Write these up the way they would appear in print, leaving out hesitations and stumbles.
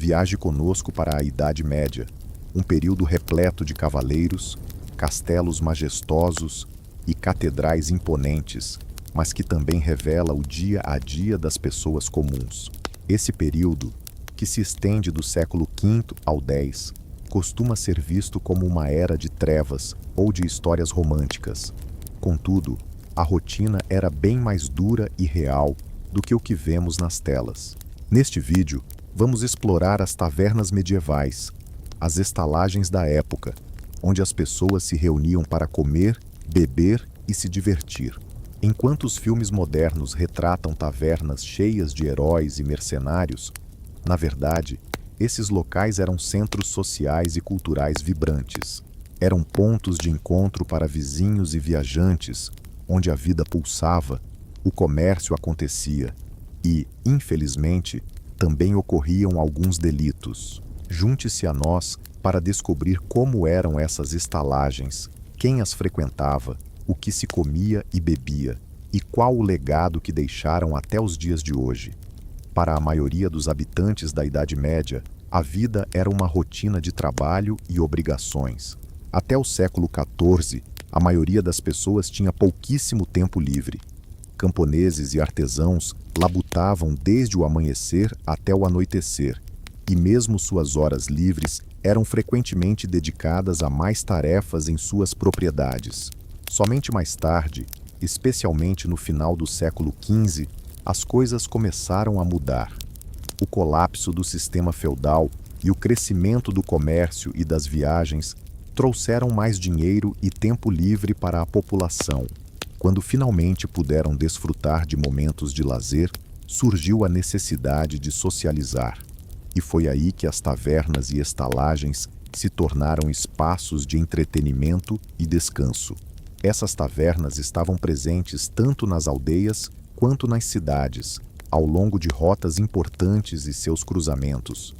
Viaje conosco para a Idade Média, um período repleto de cavaleiros, castelos majestosos e catedrais imponentes, mas que também revela o dia a dia das pessoas comuns. Esse período, que se estende do século V ao X, costuma ser visto como uma era de trevas ou de histórias românticas. Contudo, a rotina era bem mais dura e real do que o que vemos nas telas. Neste vídeo, vamos explorar as tavernas medievais, as estalagens da época, onde as pessoas se reuniam para comer, beber e se divertir. Enquanto os filmes modernos retratam tavernas cheias de heróis e mercenários, na verdade, esses locais eram centros sociais e culturais vibrantes. Eram pontos de encontro para vizinhos e viajantes, onde a vida pulsava, o comércio acontecia e, infelizmente, também ocorriam alguns delitos. Junte-se a nós para descobrir como eram essas estalagens, quem as frequentava, o que se comia e bebia, e qual o legado que deixaram até os dias de hoje. Para a maioria dos habitantes da Idade Média, a vida era uma rotina de trabalho e obrigações. Até o século XIV, a maioria das pessoas tinha pouquíssimo tempo livre. Camponeses e artesãos labutavam desde o amanhecer até o anoitecer, e mesmo suas horas livres eram frequentemente dedicadas a mais tarefas em suas propriedades. Somente mais tarde, especialmente no final do século XV, as coisas começaram a mudar. O colapso do sistema feudal e o crescimento do comércio e das viagens trouxeram mais dinheiro e tempo livre para a população. Quando finalmente puderam desfrutar de momentos de lazer, surgiu a necessidade de socializar. E foi aí que as tavernas e estalagens se tornaram espaços de entretenimento e descanso. Essas tavernas estavam presentes tanto nas aldeias quanto nas cidades, ao longo de rotas importantes e seus cruzamentos.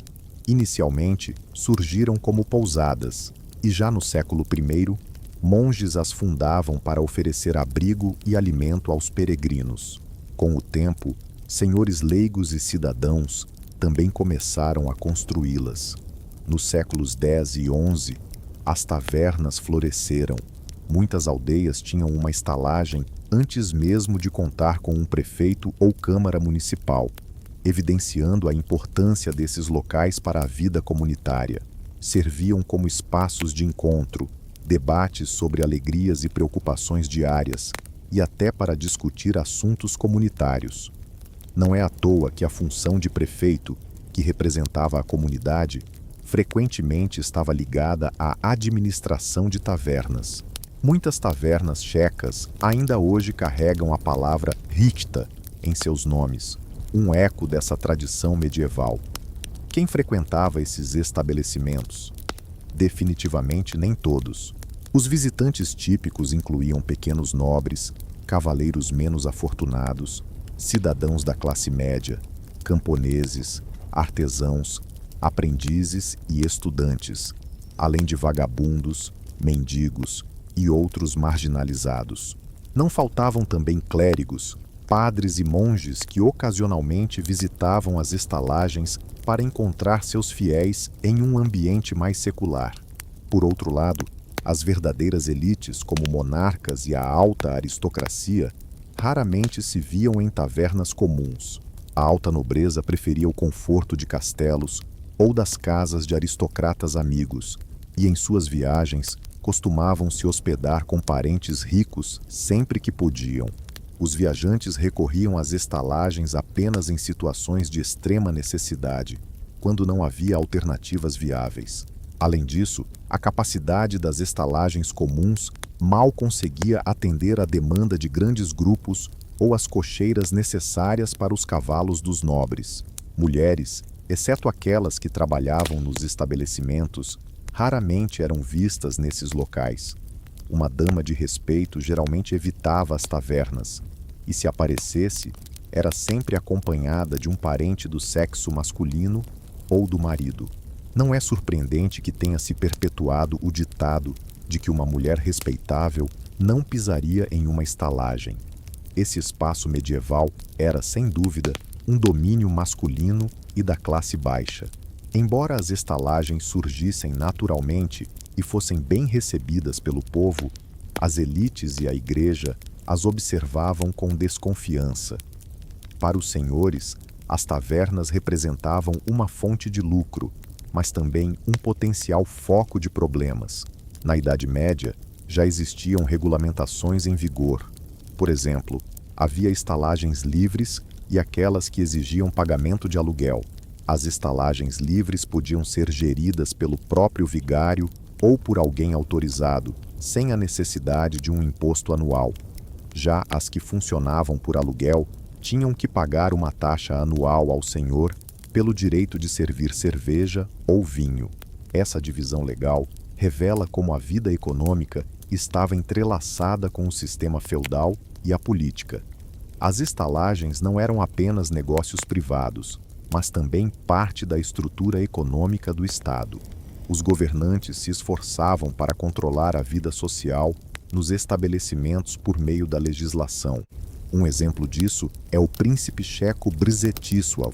Inicialmente, surgiram como pousadas, e já no século I, monges as fundavam para oferecer abrigo e alimento aos peregrinos. Com o tempo, senhores leigos e cidadãos também começaram a construí-las. Nos séculos X e XI, as tavernas floresceram. Muitas aldeias tinham uma estalagem antes mesmo de contar com um prefeito ou câmara municipal, evidenciando a importância desses locais para a vida comunitária. Serviam como espaços de encontro, debates sobre alegrias e preocupações diárias, e até para discutir assuntos comunitários. Não é à toa que a função de prefeito, que representava a comunidade, frequentemente estava ligada à administração de tavernas. Muitas tavernas checas ainda hoje carregam a palavra rikta em seus nomes, um eco dessa tradição medieval. Quem frequentava esses estabelecimentos? Definitivamente nem todos. Os visitantes típicos incluíam pequenos nobres, cavaleiros menos afortunados, cidadãos da classe média, camponeses, artesãos, aprendizes e estudantes, além de vagabundos, mendigos e outros marginalizados. Não faltavam também clérigos, padres e monges que ocasionalmente visitavam as estalagens para encontrar seus fiéis em um ambiente mais secular. Por outro lado, as verdadeiras elites, como monarcas e a alta aristocracia, raramente se viam em tavernas comuns. A alta nobreza preferia o conforto de castelos ou das casas de aristocratas amigos, e em suas viagens costumavam se hospedar com parentes ricos sempre que podiam. Os viajantes recorriam às estalagens apenas em situações de extrema necessidade, quando não havia alternativas viáveis. Além disso, a capacidade das estalagens comuns mal conseguia atender à demanda de grandes grupos ou as cocheiras necessárias para os cavalos dos nobres. Mulheres, exceto aquelas que trabalhavam nos estabelecimentos, raramente eram vistas nesses locais. Uma dama de respeito geralmente evitava as tavernas, e se aparecesse, era sempre acompanhada de um parente do sexo masculino ou do marido. Não é surpreendente que tenha se perpetuado o ditado de que uma mulher respeitável não pisaria em uma estalagem. Esse espaço medieval era, sem dúvida, um domínio masculino e da classe baixa. Embora as estalagens surgissem naturalmente e fossem bem recebidas pelo povo, as elites e a igreja as observavam com desconfiança. Para os senhores, as tavernas representavam uma fonte de lucro, mas também um potencial foco de problemas. Na Idade Média, já existiam regulamentações em vigor. Por exemplo, havia estalagens livres e aquelas que exigiam pagamento de aluguel. As estalagens livres podiam ser geridas pelo próprio vigário ou por alguém autorizado, sem a necessidade de um imposto anual. Já as que funcionavam por aluguel tinham que pagar uma taxa anual ao senhor pelo direito de servir cerveja ou vinho. Essa divisão legal revela como a vida econômica estava entrelaçada com o sistema feudal e a política. As estalagens não eram apenas negócios privados, mas também parte da estrutura econômica do Estado. Os governantes se esforçavam para controlar a vida social nos estabelecimentos por meio da legislação. Um exemplo disso é o príncipe checo Brzetisław,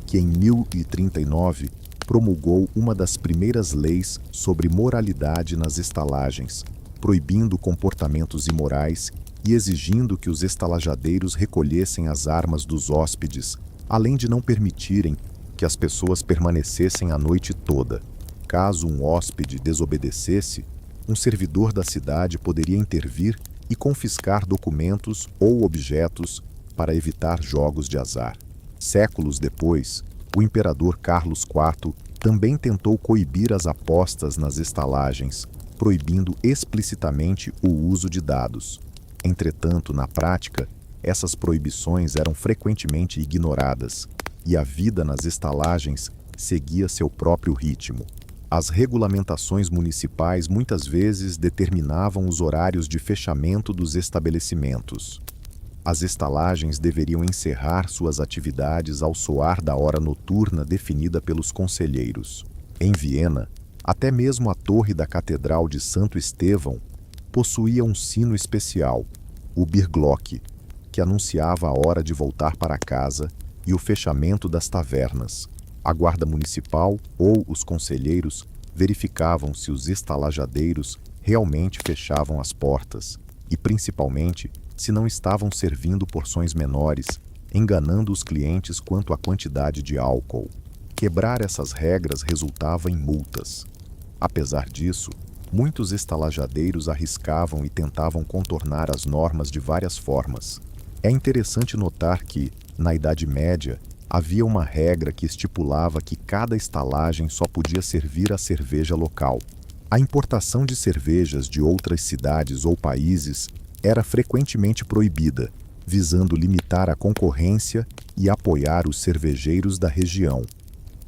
que em 1039 promulgou uma das primeiras leis sobre moralidade nas estalagens, proibindo comportamentos imorais e exigindo que os estalajadeiros recolhessem as armas dos hóspedes, além de não permitirem que as pessoas permanecessem a noite toda. Caso um hóspede desobedecesse, um servidor da cidade poderia intervir e confiscar documentos ou objetos para evitar jogos de azar. Séculos depois, o imperador Carlos IV também tentou coibir as apostas nas estalagens, proibindo explicitamente o uso de dados. Entretanto, na prática, essas proibições eram frequentemente ignoradas e a vida nas estalagens seguia seu próprio ritmo. As regulamentações municipais muitas vezes determinavam os horários de fechamento dos estabelecimentos. As estalagens deveriam encerrar suas atividades ao soar da hora noturna definida pelos conselheiros. Em Viena, até mesmo a torre da Catedral de Santo Estevão possuía um sino especial, o Bierglock, que anunciava a hora de voltar para casa e o fechamento das tavernas. A guarda municipal ou os conselheiros verificavam se os estalajadeiros realmente fechavam as portas e, principalmente, se não estavam servindo porções menores, enganando os clientes quanto à quantidade de álcool. Quebrar essas regras resultava em multas. Apesar disso, muitos estalajadeiros arriscavam e tentavam contornar as normas de várias formas. É interessante notar que, na Idade Média, havia uma regra que estipulava que cada estalagem só podia servir a cerveja local. A importação de cervejas de outras cidades ou países era frequentemente proibida, visando limitar a concorrência e apoiar os cervejeiros da região.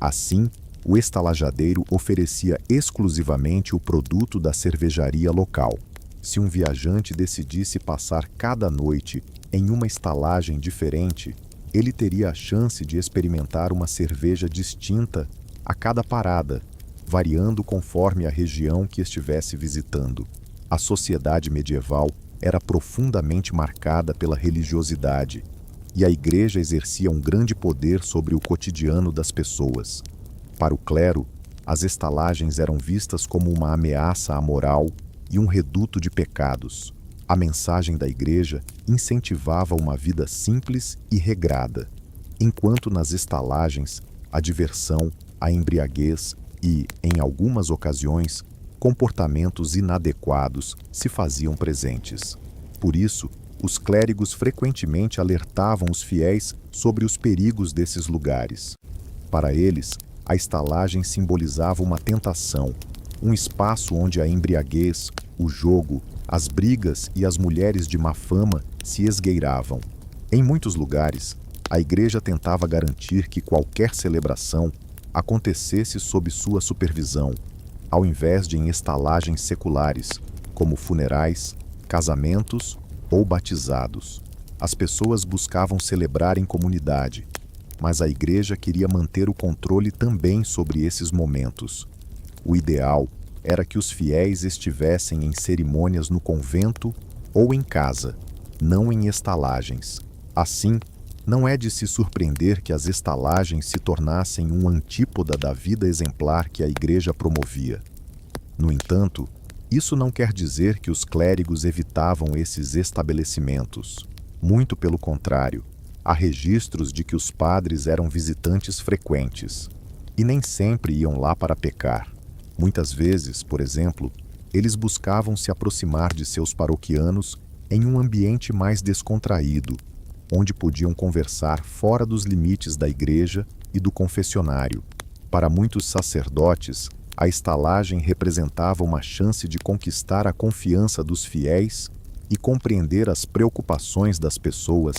Assim, o estalajadeiro oferecia exclusivamente o produto da cervejaria local. Se um viajante decidisse passar cada noite em uma estalagem diferente, ele teria a chance de experimentar uma cerveja distinta a cada parada, variando conforme a região que estivesse visitando. A sociedade medieval era profundamente marcada pela religiosidade, e a igreja exercia um grande poder sobre o cotidiano das pessoas. Para o clero, as estalagens eram vistas como uma ameaça à moral e um reduto de pecados. A mensagem da igreja incentivava uma vida simples e regrada, enquanto nas estalagens a diversão, a embriaguez e, em algumas ocasiões, comportamentos inadequados se faziam presentes. Por isso, os clérigos frequentemente alertavam os fiéis sobre os perigos desses lugares. Para eles, a estalagem simbolizava uma tentação, um espaço onde a embriaguez, o jogo, as brigas e as mulheres de má fama se esgueiravam. Em muitos lugares, a igreja tentava garantir que qualquer celebração acontecesse sob sua supervisão, ao invés de em estalagens seculares, como funerais, casamentos ou batizados. As pessoas buscavam celebrar em comunidade, mas a igreja queria manter o controle também sobre esses momentos. O ideal era que os fiéis estivessem em cerimônias no convento ou em casa, não em estalagens. Assim, Não é de se surpreender que as estalagens se tornassem um antípoda da vida exemplar que a Igreja promovia. No entanto, isso não quer dizer que os clérigos evitavam esses estabelecimentos. Muito pelo contrário, há registros de que os padres eram visitantes frequentes, e nem sempre iam lá para pecar. Muitas vezes, por exemplo, eles buscavam se aproximar de seus paroquianos em um ambiente mais descontraído, onde podiam conversar fora dos limites da igreja e do confessionário. Para muitos sacerdotes, a estalagem representava uma chance de conquistar a confiança dos fiéis e compreender as preocupações das pessoas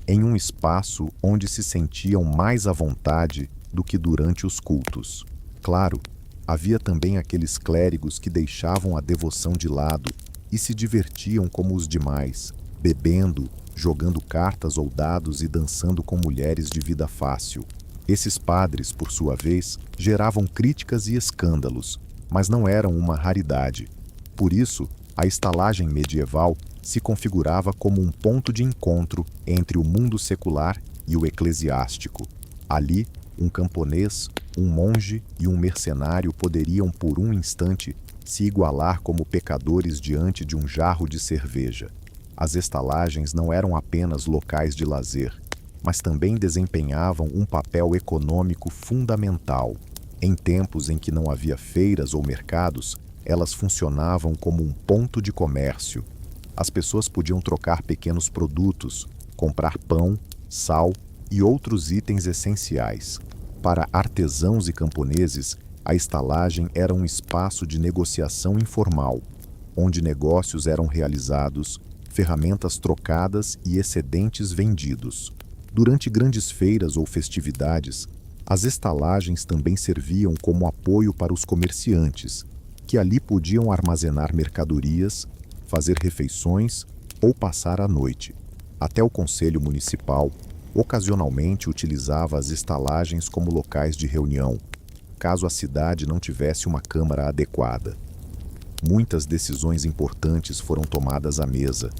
em um espaço onde se sentiam mais à vontade do que durante os cultos. Claro, havia também aqueles clérigos que deixavam a devoção de lado e se divertiam como os demais, bebendo, jogando cartas ou dados e dançando com mulheres de vida fácil. Esses padres, por sua vez, geravam críticas e escândalos, mas não eram uma raridade. Por isso, a estalagem medieval se configurava como um ponto de encontro entre o mundo secular e o eclesiástico. Ali, um camponês, um monge e um mercenário poderiam, por um instante, se igualar como pecadores diante de um jarro de cerveja. As estalagens não eram apenas locais de lazer, mas também desempenhavam um papel econômico fundamental. Em tempos em que não havia feiras ou mercados, elas funcionavam como um ponto de comércio. As pessoas podiam trocar pequenos produtos, comprar pão, sal e outros itens essenciais. Para artesãos e camponeses, a estalagem era um espaço de negociação informal, onde negócios eram realizados, ferramentas trocadas e excedentes vendidos. Durante grandes feiras ou festividades, as estalagens também serviam como apoio para os comerciantes, que ali podiam armazenar mercadorias, fazer refeições ou passar a noite. Até o conselho municipal, ocasionalmente utilizava as estalagens como locais de reunião, caso a cidade não tivesse uma câmara adequada. Muitas decisões importantes foram tomadas à mesa,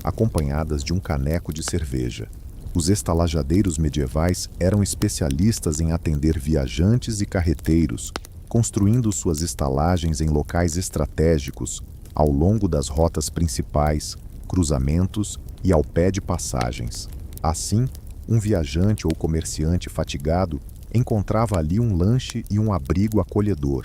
acompanhadas de um caneco de cerveja. Os estalajadeiros medievais eram especialistas em atender viajantes e carreteiros, construindo suas estalagens em locais estratégicos ao longo das rotas principais, cruzamentos e ao pé de passagens. Assim, um viajante ou comerciante fatigado encontrava ali um lanche e um abrigo acolhedor.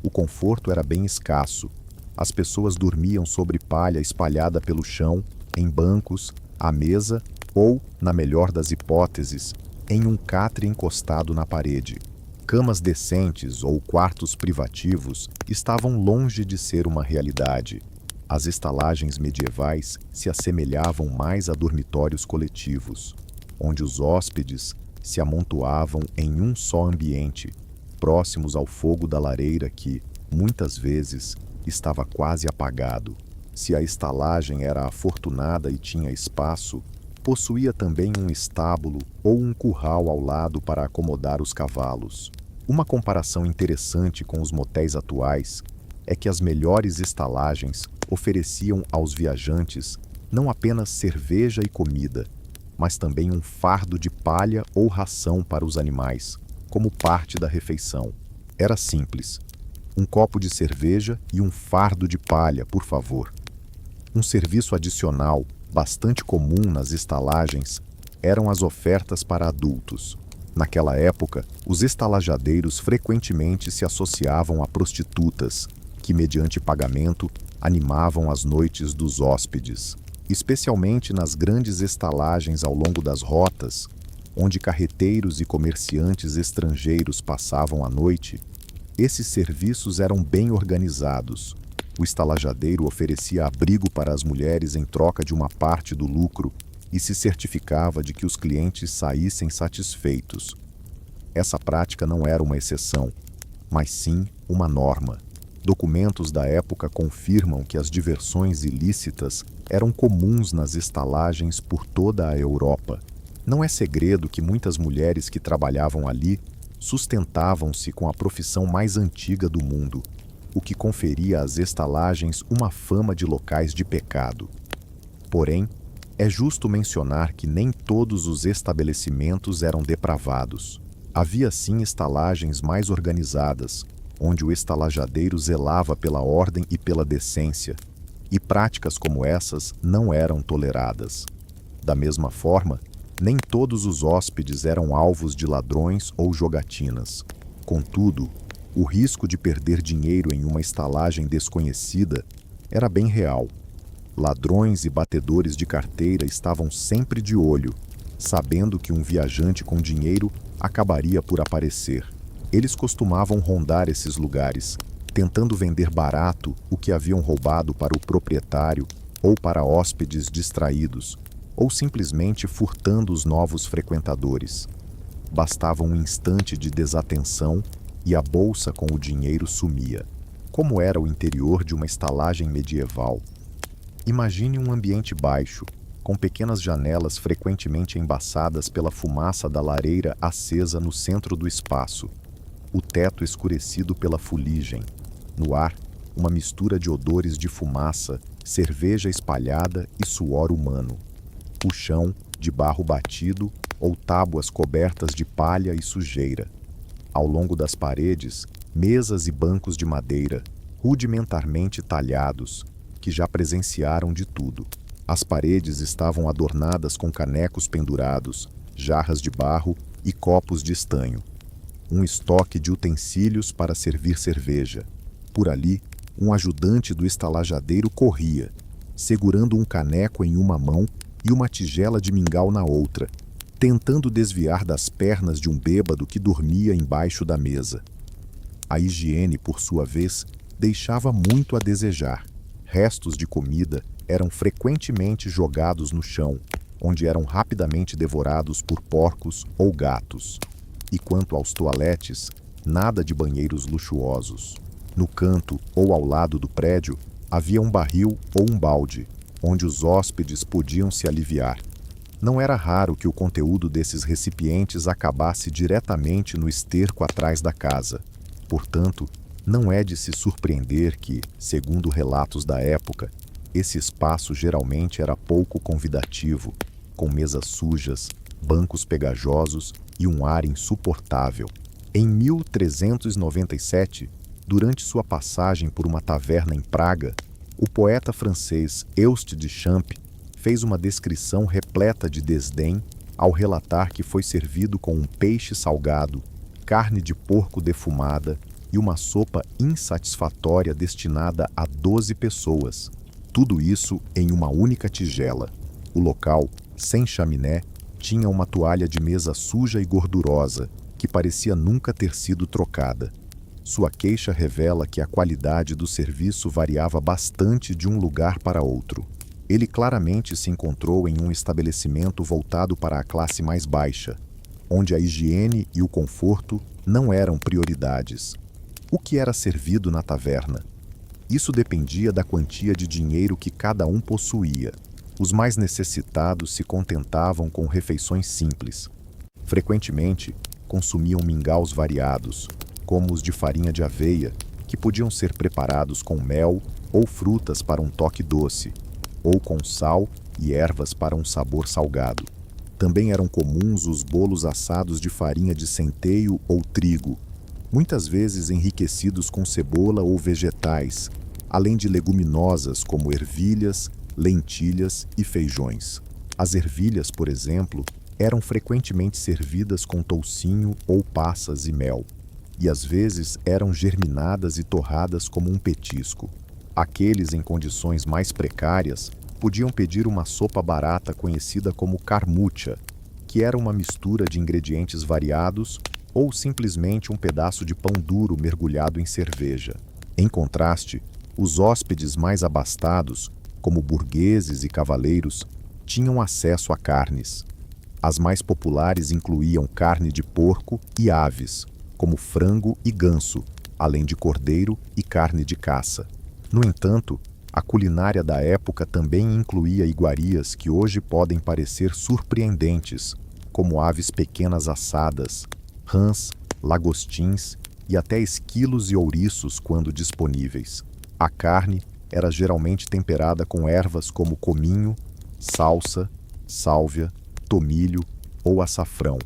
O conforto era bem escasso. As pessoas dormiam sobre palha espalhada pelo chão, em bancos, à mesa ou, na melhor das hipóteses, em um catre encostado na parede. Camas decentes ou quartos privativos estavam longe de ser uma realidade. As estalagens medievais se assemelhavam mais a dormitórios coletivos, onde os hóspedes se amontoavam em um só ambiente, próximos ao fogo da lareira que, muitas vezes, estava quase apagado. Se a estalagem era afortunada e tinha espaço, possuía também um estábulo ou um curral ao lado para acomodar os cavalos. Uma comparação interessante com os motéis atuais é que as melhores estalagens ofereciam aos viajantes não apenas cerveja e comida, mas também um fardo de palha ou ração para os animais, como parte da refeição. Era simples. Um copo de cerveja e um fardo de palha, por favor. Um serviço adicional, bastante comum nas estalagens, eram as ofertas para adultos. Naquela época, os estalajadeiros frequentemente se associavam a prostitutas, que, mediante pagamento, animavam as noites dos hóspedes. Especialmente nas grandes estalagens ao longo das rotas, onde carreteiros e comerciantes estrangeiros passavam a noite, esses serviços eram bem organizados. O estalajadeiro oferecia abrigo para as mulheres em troca de uma parte do lucro e se certificava de que os clientes saíssem satisfeitos. Essa prática não era uma exceção, mas sim uma norma. Documentos da época confirmam que as diversões ilícitas eram comuns nas estalagens por toda a Europa. Não é segredo que muitas mulheres que trabalhavam ali sustentavam-se com a profissão mais antiga do mundo, o que conferia às estalagens uma fama de locais de pecado. Porém, É justo mencionar que nem todos os estabelecimentos eram depravados. Havia sim estalagens mais organizadas, onde o estalajadeiro zelava pela ordem e pela decência, e práticas como essas não eram toleradas. Da mesma forma, nem todos os hóspedes eram alvos de ladrões ou jogatinas. Contudo, o risco de perder dinheiro em uma estalagem desconhecida era bem real. Ladrões e batedores de carteira estavam sempre de olho, sabendo que um viajante com dinheiro acabaria por aparecer. Eles costumavam rondar esses lugares, tentando vender barato o que haviam roubado para o proprietário ou para hóspedes distraídos, ou simplesmente furtando os novos frequentadores. Bastava um instante de desatenção e a bolsa com o dinheiro sumia. Como era o interior de uma estalagem medieval? Imagine um ambiente baixo, com pequenas janelas frequentemente embaçadas pela fumaça da lareira acesa no centro do espaço, o teto escurecido pela fuligem. No ar, uma mistura de odores de fumaça, cerveja espalhada e suor humano. O chão, de barro batido ou tábuas cobertas de palha e sujeira. Ao longo das paredes, mesas e bancos de madeira, rudimentarmente talhados, que já presenciaram de tudo. As paredes estavam adornadas com canecos pendurados, jarras de barro e copos de estanho. Um estoque de utensílios para servir cerveja. Por ali, um ajudante do estalajadeiro corria, segurando um caneco em uma mão e uma tigela de mingau na outra, tentando desviar das pernas de um bêbado que dormia embaixo da mesa. A higiene, por sua vez, deixava muito a desejar. Restos de comida eram frequentemente jogados no chão, onde eram rapidamente devorados por porcos ou gatos. E quanto aos toaletes, nada de banheiros luxuosos. No canto ou ao lado do prédio, havia um barril ou um balde, onde os hóspedes podiam se aliviar. Não era raro que o conteúdo desses recipientes acabasse diretamente no esterco atrás da casa. Portanto, não é de se surpreender que, segundo relatos da época, esse espaço geralmente era pouco convidativo, com mesas sujas, bancos pegajosos e um ar insuportável. Em 1397, durante sua passagem por uma taverna em Praga, o poeta francês Euste de Champ fez uma descrição repleta de desdém ao relatar que foi servido com um peixe salgado, carne de porco defumada e uma sopa insatisfatória destinada a 12 pessoas. Tudo isso em uma única tigela. O local, sem chaminé, tinha uma toalha de mesa suja e gordurosa, que parecia nunca ter sido trocada. Sua queixa revela que a qualidade do serviço variava bastante de um lugar para outro. Ele claramente se encontrou em um estabelecimento voltado para a classe mais baixa, onde a higiene e o conforto não eram prioridades. O que era servido na taverna? Isso dependia da quantia de dinheiro que cada um possuía. Os mais necessitados se contentavam com refeições simples. Frequentemente, consumiam mingaus variados, como os de farinha de aveia, que podiam ser preparados com mel ou frutas para um toque doce, ou com sal e ervas para um sabor salgado. Também eram comuns os bolos assados de farinha de centeio ou trigo, muitas vezes enriquecidos com cebola ou vegetais, além de leguminosas como ervilhas, lentilhas e feijões. As ervilhas, por exemplo, eram frequentemente servidas com toucinho ou passas e mel, e às vezes eram germinadas e torradas como um petisco. Aqueles em condições mais precárias podiam pedir uma sopa barata conhecida como karmucha, que era uma mistura de ingredientes variados ou simplesmente um pedaço de pão duro mergulhado em cerveja. Em contraste, os hóspedes mais abastados, como burgueses e cavaleiros, tinham acesso a carnes. As mais populares incluíam carne de porco e aves, como frango e ganso, além de cordeiro e carne de caça. No entanto, a culinária da época também incluía iguarias que hoje podem parecer surpreendentes, como aves pequenas assadas, rãs, lagostins e até esquilos e ouriços quando disponíveis. A carne era geralmente temperada com ervas como cominho, salsa, sálvia, tomilho ou açafrão.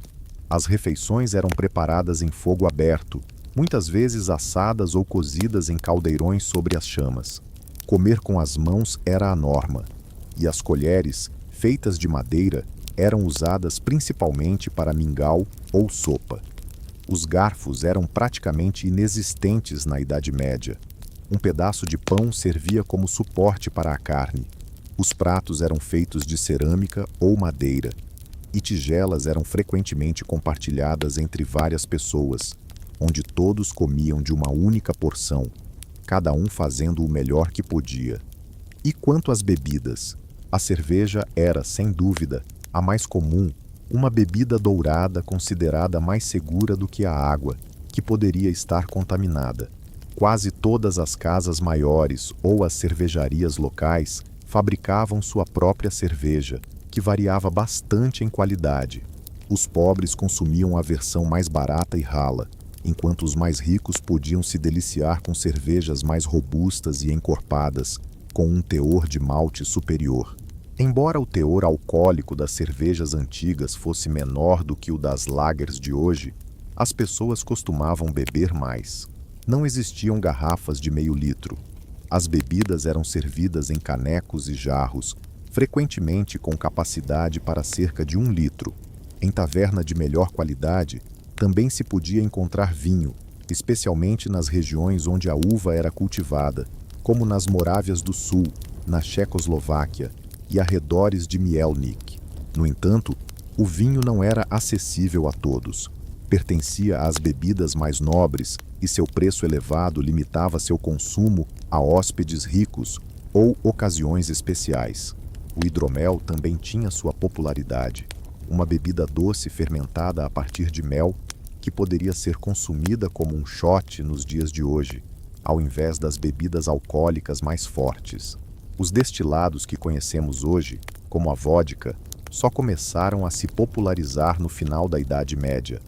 As refeições eram preparadas em fogo aberto, muitas vezes assadas ou cozidas em caldeirões sobre as chamas. Comer com as mãos era a norma, e as colheres, feitas de madeira, eram usadas principalmente para mingau ou sopa. Os garfos eram praticamente inexistentes na Idade Média. Um pedaço de pão servia como suporte para a carne. Os pratos eram feitos de cerâmica ou madeira, e tigelas eram frequentemente compartilhadas entre várias pessoas, onde todos comiam de uma única porção, cada um fazendo o melhor que podia. E quanto às bebidas? A cerveja era, sem dúvida, a mais comum, uma bebida dourada considerada mais segura do que a água, que poderia estar contaminada. Quase todas as casas maiores ou as cervejarias locais fabricavam sua própria cerveja, que variava bastante em qualidade. Os pobres consumiam a versão mais barata e rala, enquanto os mais ricos podiam se deliciar com cervejas mais robustas e encorpadas, com um teor de malte superior. Embora o teor alcoólico das cervejas antigas fosse menor do que o das lagers de hoje, as pessoas costumavam beber mais. Não existiam garrafas de meio litro. As bebidas eram servidas em canecos e jarros, frequentemente com capacidade para cerca de 1 litro. Em taverna de melhor qualidade, também se podia encontrar vinho, especialmente nas regiões onde a uva era cultivada, como nas Morávias do Sul, na Checoslováquia e arredores de Mielnik. No entanto, o vinho não era acessível a todos. Pertencia às bebidas mais nobres e seu preço elevado limitava seu consumo a hóspedes ricos ou ocasiões especiais. O hidromel também tinha sua popularidade, uma bebida doce fermentada a partir de mel que poderia ser consumida como um shot nos dias de hoje, ao invés das bebidas alcoólicas mais fortes. Os destilados que conhecemos hoje, como a vodka, só começaram a se popularizar no final da Idade Média.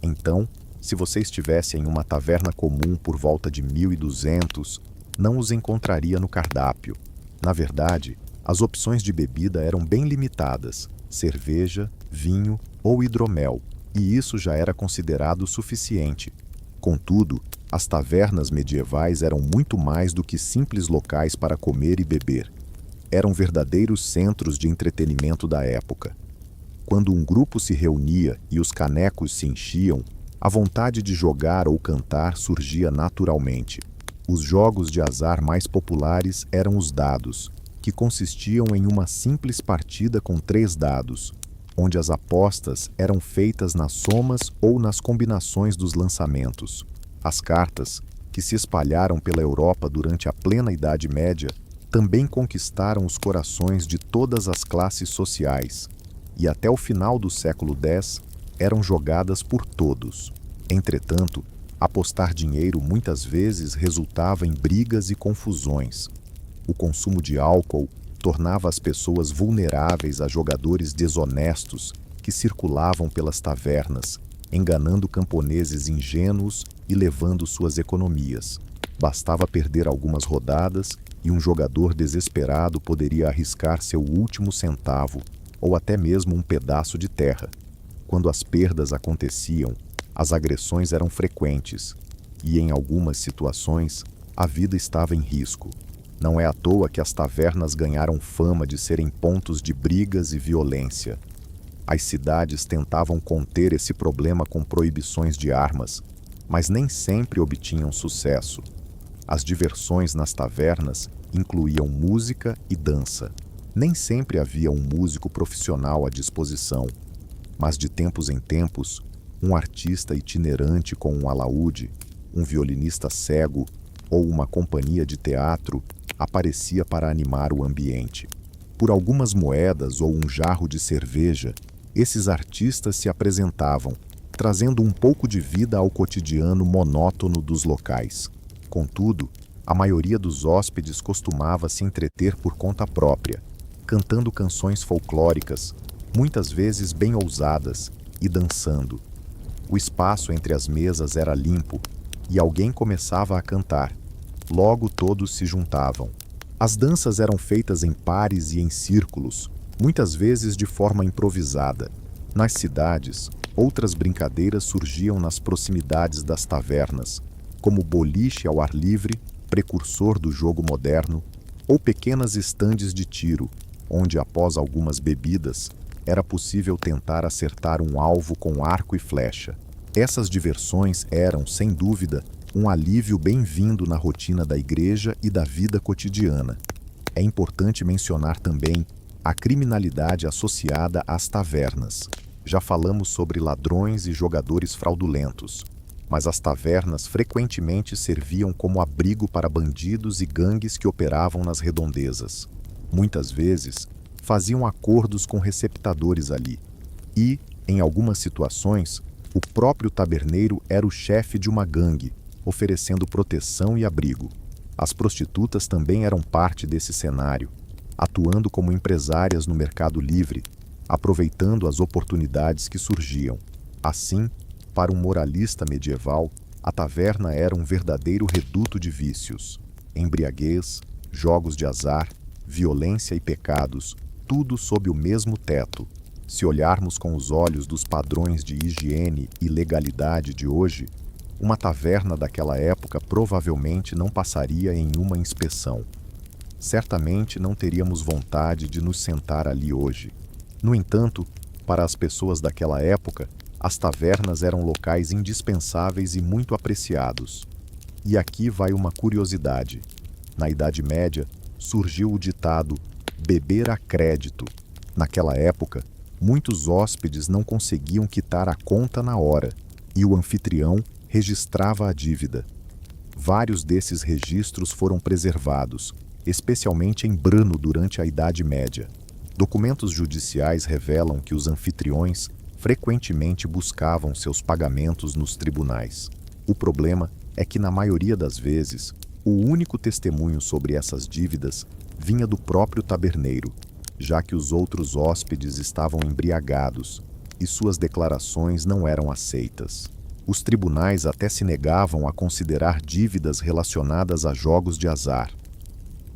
Então, se você estivesse em uma taverna comum por volta de 1200, não os encontraria no cardápio. Na verdade, as opções de bebida eram bem limitadas: cerveja, vinho ou hidromel, e isso já era considerado suficiente. Contudo, as tavernas medievais eram muito mais do que simples locais para comer e beber. Eram verdadeiros centros de entretenimento da época. Quando um grupo se reunia e os canecos se enchiam, a vontade de jogar ou cantar surgia naturalmente. Os jogos de azar mais populares eram os dados, que consistiam em uma simples partida com 3 dados, onde as apostas eram feitas nas somas ou nas combinações dos lançamentos. As cartas, que se espalharam pela Europa durante a plena Idade Média, também conquistaram os corações de todas as classes sociais, e até o final do século X eram jogadas por todos. Entretanto, apostar dinheiro muitas vezes resultava em brigas e confusões. O consumo de álcool tornava as pessoas vulneráveis a jogadores desonestos que circulavam pelas tavernas, enganando camponeses ingênuos e levando suas economias. Bastava perder algumas rodadas e um jogador desesperado poderia arriscar seu último centavo ou até mesmo um pedaço de terra. Quando as perdas aconteciam, as agressões eram frequentes e, em algumas situações, a vida estava em risco. Não é à toa que as tavernas ganharam fama de serem pontos de brigas e violência. As cidades tentavam conter esse problema com proibições de armas, mas nem sempre obtinham sucesso. As diversões nas tavernas incluíam música e dança. Nem sempre havia um músico profissional à disposição, mas de tempos em tempos, um artista itinerante com um alaúde, um violinista cego ou uma companhia de teatro aparecia para animar o ambiente. Por algumas moedas ou um jarro de cerveja, esses artistas se apresentavam, trazendo um pouco de vida ao cotidiano monótono dos locais. Contudo, a maioria dos hóspedes costumava se entreter por conta própria, cantando canções folclóricas, muitas vezes bem ousadas, e dançando. O espaço entre as mesas era limpo, e alguém começava a cantar. Logo todos se juntavam. As danças eram feitas em pares e em círculos, muitas vezes de forma improvisada. Nas cidades, outras brincadeiras surgiam nas proximidades das tavernas, como boliche ao ar livre, precursor do jogo moderno, ou pequenas estandes de tiro, onde, após algumas bebidas, era possível tentar acertar um alvo com arco e flecha. Essas diversões eram, sem dúvida, um alívio bem-vindo na rotina da igreja e da vida cotidiana. É importante mencionar também a criminalidade associada às tavernas. Já falamos sobre ladrões e jogadores fraudulentos, mas as tavernas frequentemente serviam como abrigo para bandidos e gangues que operavam nas redondezas. Muitas vezes, faziam acordos com receptadores ali e, em algumas situações, o próprio taberneiro era o chefe de uma gangue, oferecendo proteção e abrigo. As prostitutas também eram parte desse cenário, atuando como empresárias no mercado livre, aproveitando as oportunidades que surgiam. Assim, para um moralista medieval, a taverna era um verdadeiro reduto de vícios. Embriaguez, jogos de azar, violência e pecados, tudo sob o mesmo teto. Se olharmos com os olhos dos padrões de higiene e legalidade de hoje, uma taverna daquela época provavelmente não passaria em uma inspeção. Certamente não teríamos vontade de nos sentar ali hoje. No entanto, para as pessoas daquela época, as tavernas eram locais indispensáveis e muito apreciados. E aqui vai uma curiosidade. Na Idade Média, surgiu o ditado beber a crédito. Naquela época, muitos hóspedes não conseguiam quitar a conta na hora, e o anfitrião registrava a dívida. Vários desses registros foram preservados, especialmente em Brno durante a Idade Média. Documentos judiciais revelam que os anfitriões frequentemente buscavam seus pagamentos nos tribunais. O problema é que, na maioria das vezes, o único testemunho sobre essas dívidas vinha do próprio taberneiro, já que os outros hóspedes estavam embriagados e suas declarações não eram aceitas. Os tribunais até se negavam a considerar dívidas relacionadas a jogos de azar.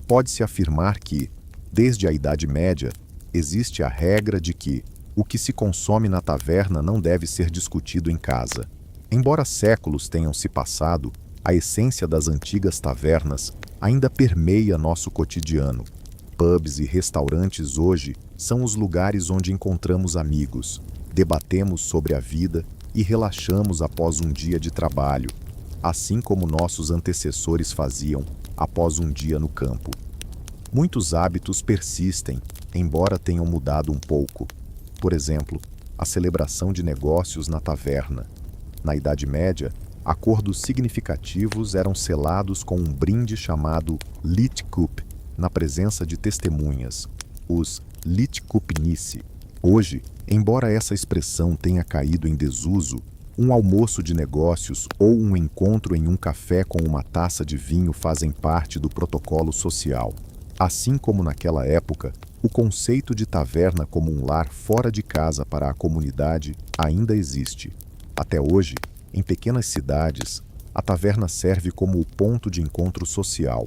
Pode-se afirmar que, desde a Idade Média, existe a regra de que o que se consome na taverna não deve ser discutido em casa. Embora séculos tenham se passado, a essência das antigas tavernas ainda permeia nosso cotidiano. Pubs e restaurantes hoje são os lugares onde encontramos amigos, debatemos sobre a vida e relaxamos após um dia de trabalho, assim como nossos antecessores faziam após um dia no campo. Muitos hábitos persistem, embora tenham mudado um pouco. Por exemplo, a celebração de negócios na taverna. Na Idade Média, acordos significativos eram selados com um brinde chamado Lichtkup, na presença de testemunhas, os Lichtkupnisse. Hoje, embora essa expressão tenha caído em desuso, um almoço de negócios ou um encontro em um café com uma taça de vinho fazem parte do protocolo social. Assim como naquela época, o conceito de taverna como um lar fora de casa para a comunidade ainda existe. Até hoje, em pequenas cidades, a taverna serve como o ponto de encontro social,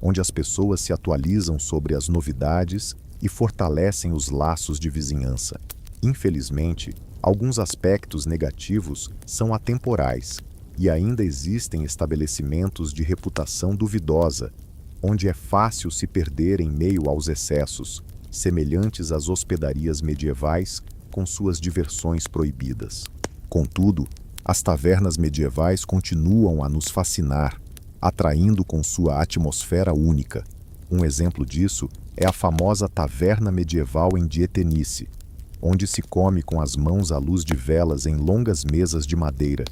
onde as pessoas se atualizam sobre as novidades e fortalecem os laços de vizinhança. Infelizmente, alguns aspectos negativos são atemporais e ainda existem estabelecimentos de reputação duvidosa, onde é fácil se perder em meio aos excessos, semelhantes às hospedarias medievais com suas diversões proibidas. Contudo, as tavernas medievais continuam a nos fascinar, atraindo com sua atmosfera única. Um exemplo disso é a famosa taverna medieval em Dietenice, onde se come com as mãos à luz de velas em longas mesas de madeira,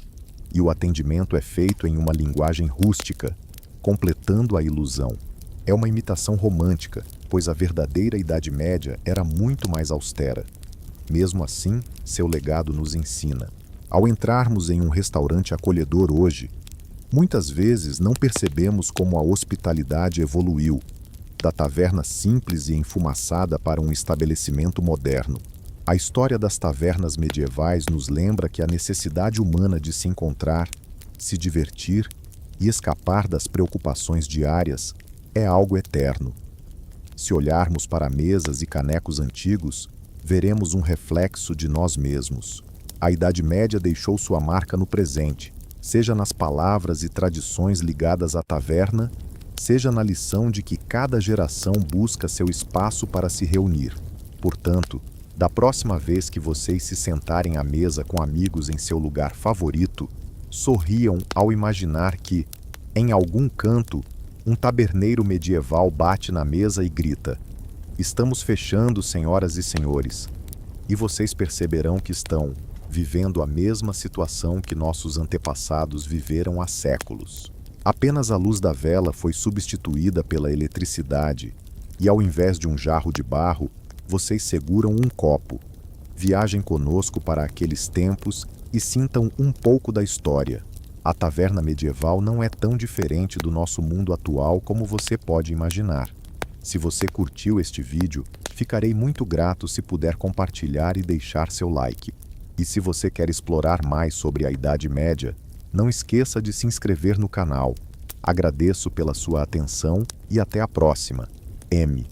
e o atendimento é feito em uma linguagem rústica, completando a ilusão. É uma imitação romântica, pois a verdadeira Idade Média era muito mais austera. Mesmo assim, seu legado nos ensina. Ao entrarmos em um restaurante acolhedor hoje, muitas vezes não percebemos como a hospitalidade evoluiu, da taverna simples e enfumaçada para um estabelecimento moderno. A história das tavernas medievais nos lembra que a necessidade humana de se encontrar, se divertir e escapar das preocupações diárias é algo eterno. Se olharmos para mesas e canecos antigos, veremos um reflexo de nós mesmos. A Idade Média deixou sua marca no presente, seja nas palavras e tradições ligadas à taverna, seja na lição de que cada geração busca seu espaço para se reunir. Portanto, da próxima vez que vocês se sentarem à mesa com amigos em seu lugar favorito, sorriam ao imaginar que, em algum canto, um taberneiro medieval bate na mesa e grita: "Estamos fechando, senhoras e senhores." E vocês perceberão que estão vivendo a mesma situação que nossos antepassados viveram há séculos. Apenas a luz da vela foi substituída pela eletricidade, e ao invés de um jarro de barro, vocês seguram um copo. Viajem conosco para aqueles tempos e sintam um pouco da história. A taverna medieval não é tão diferente do nosso mundo atual como você pode imaginar. Se você curtiu este vídeo, ficarei muito grato se puder compartilhar e deixar seu like. E se você quer explorar mais sobre a Idade Média, não esqueça de se inscrever no canal. Agradeço pela sua atenção e até a próxima. M.